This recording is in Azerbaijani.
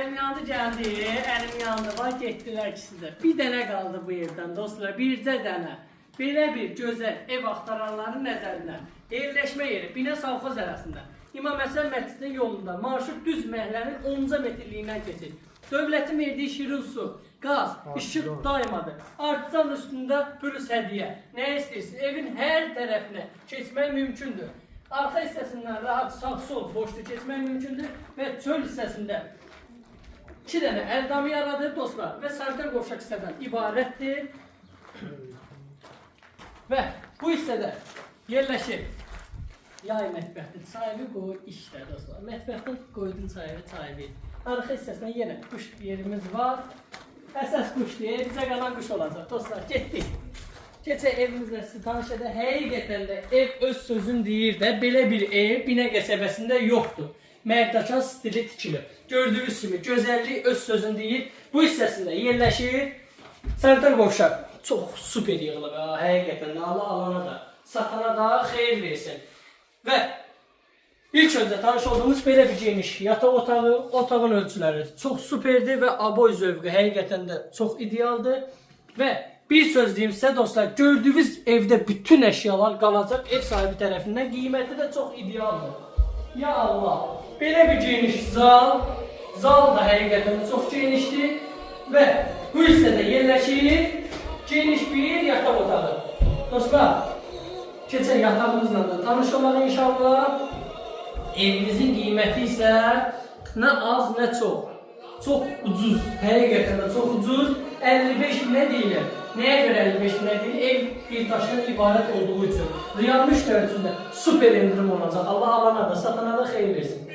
Əlim yandı gəldi, əlim yandı, var getdilər ikisi də. Bir dənə qaldı bu evdən dostlar, bircə dənə. Belə bir gözəl ev axtaranların nəzərinə yerləşmə yeri Binə Savxoz arasında İmam Həsən məscidinin yolunda marşrut düz məhəllənin 10 metrliyindən keçir. Dövlətin verdiyi şirin su, qaz, işıq daimadır. Artisan üstündə plus hədiyyə. Nə istəyirsin? Evin hər tərəfinə keçmək mümkündür. Arxa hissəsindən rahat sağ-sol boşluq keçmək mümkündür və çöl hissəsində 2 dənə əldamı yaradır dostlar və sanitar qovşaq hissədən ibarətdir. Və bu hissədə yerləşir yay mətbəxdir. Çayını qoy işlə dostlar. Mətbəxdən qoydun çayını. Arxa hissəsində yenə quş yerimiz var. Əsas quş deyil, bizə qalan quş olacaq dostlar. Getdik. Keçək evimizlə sizi tanış edək. Həqiqətən də ev öz sözün deyir də, belə bir ev Binə qəsəbəsində yoxdur. Mərdəkan stili tikilib. Gördüyünüz kimi gözəllik öz sözün deyir. Bu hissəsində yerləşir sanitar qovşaq. Çox super yığılıb. Həqiqətən də Allah alana da, satana da xeyir versin. Və ilk öncə tanış olduğumuz belə bir geniş yataq otağı, otağın ölçüləri çox superdir və aboy zövqü həqiqətən də çox idealdır. Və bir söz deyim sizə dostlar, gördüyünüz evdə bütün əşyalar qalacaq ev sahibi tərəfindən, qiyməti də çox idealdır. Ya Allah, belə bir geniş zal da həqiqətən çox genişdir və bu hissədə yerləşir geniş bir yataq otağı. Dostlar, keçək yatağımızla da tanış olaq inşallah. Evimizin qiyməti isə nə az, nə çox. Çox ucuz, həqiqətən də çox ucuz. 55 nə deyilir? Nəyə görə 55 nə deyilir? Ev bir daşdan ibarət olduğu üçün. Real müştəri üçün də super endirim olacaq. Allah alana da, satana da xeyir versin.